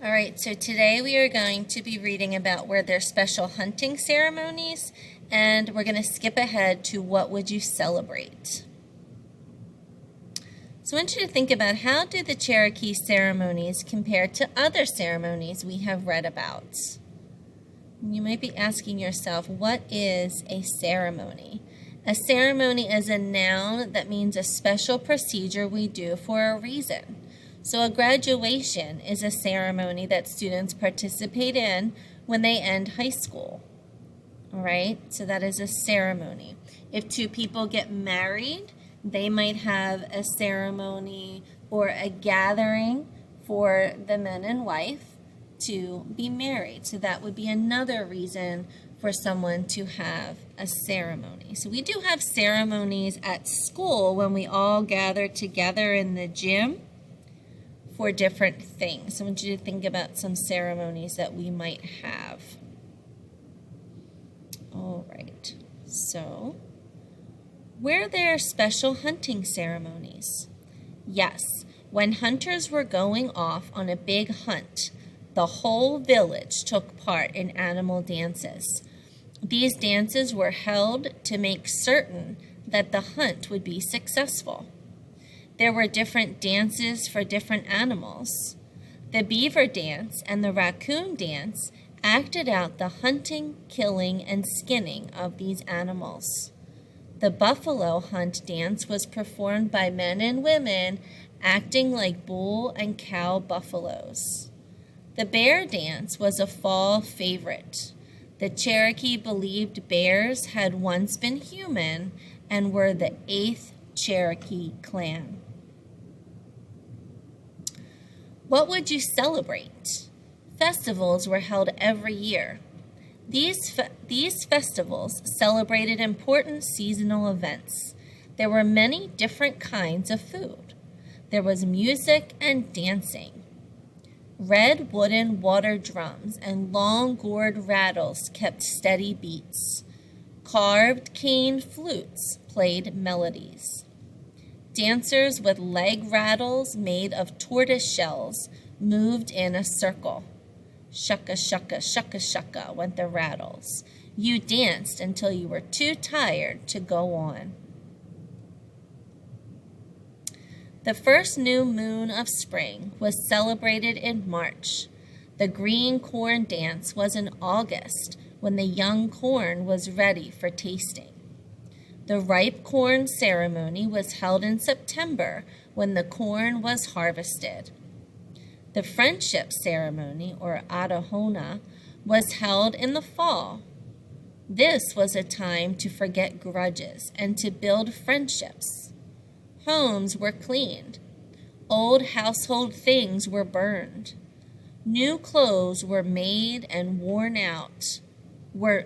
All right, so today we are going to be reading about where there's special hunting ceremonies, and we're going to skip ahead to what would you celebrate. So I want you to think about, how do the Cherokee ceremonies compare to other ceremonies we have read about? You might be asking yourself, what is a ceremony? A ceremony is a noun that means a special procedure we do for a reason. So a graduation is a ceremony that students participate in when they end high school. All right, so that is a ceremony. If two people get married, they might have a ceremony or a gathering for the man and wife to be married. So that would be another reason for someone to have a ceremony. So we do have ceremonies at school when we all gather together in the gym for different things. So I want you to think about some ceremonies that we might have. All right, so were there special hunting ceremonies? Yes, when hunters were going off on a big hunt, the whole village took part in animal dances. These dances were held to make certain that the hunt would be successful. There were different dances for different animals. The beaver dance and the raccoon dance acted out the hunting, killing, and skinning of these animals. The buffalo hunt dance was performed by men and women acting like bull and cow buffaloes. The bear dance was a fall favorite. The Cherokee believed bears had once been human and were the 8th Cherokee clan. What would you celebrate? Festivals were held every year. These festivals celebrated important seasonal events. There were many different kinds of food. There was music and dancing. Red wooden water drums and long gourd rattles kept steady beats. Carved cane flutes played melodies. Dancers with leg rattles made of tortoise shells moved in a circle. Shucka, shucka, shucka, shucka went the rattles. You danced until you were too tired to go on. The first new moon of spring was celebrated in March. The green corn dance was in August, when the young corn was ready for tasting. The ripe corn ceremony was held in September, when the corn was harvested. The friendship ceremony, or Adahona, was held in the fall. This was a time to forget grudges and to build friendships. Homes were cleaned. Old household things were burned. New clothes were made and worn out.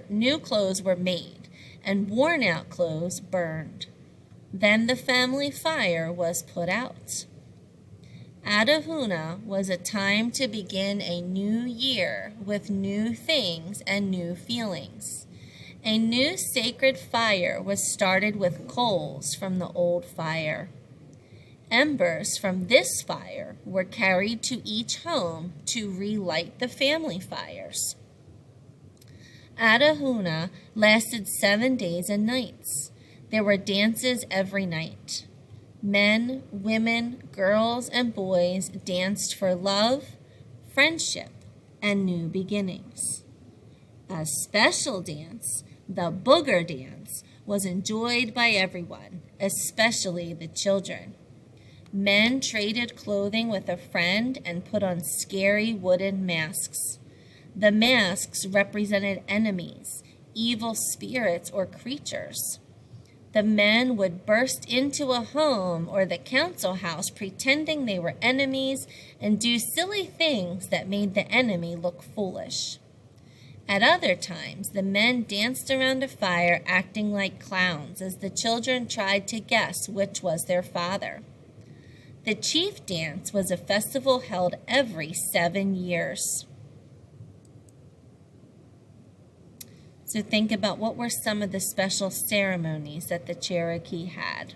New clothes were made, and worn-out clothes burned. Then the family fire was put out. Adahuna was a time to begin a new year with new things and new feelings. A new sacred fire was started with coals from the old fire. Embers from this fire were carried to each home to relight the family fires. Adahuna lasted 7 days and nights. There were dances every night. Men, women, girls, and boys danced for love, friendship, and new beginnings. A special dance, the booger dance, was enjoyed by everyone, especially the children. Men traded clothing with a friend and put on scary wooden masks. The masks represented enemies, evil spirits, or creatures. The men would burst into a home or the council house pretending they were enemies and do silly things that made the enemy look foolish. At other times, the men danced around a fire acting like clowns as the children tried to guess which was their father. The chief dance was a festival held every 7 years. So think about, what were some of the special ceremonies that the Cherokee had?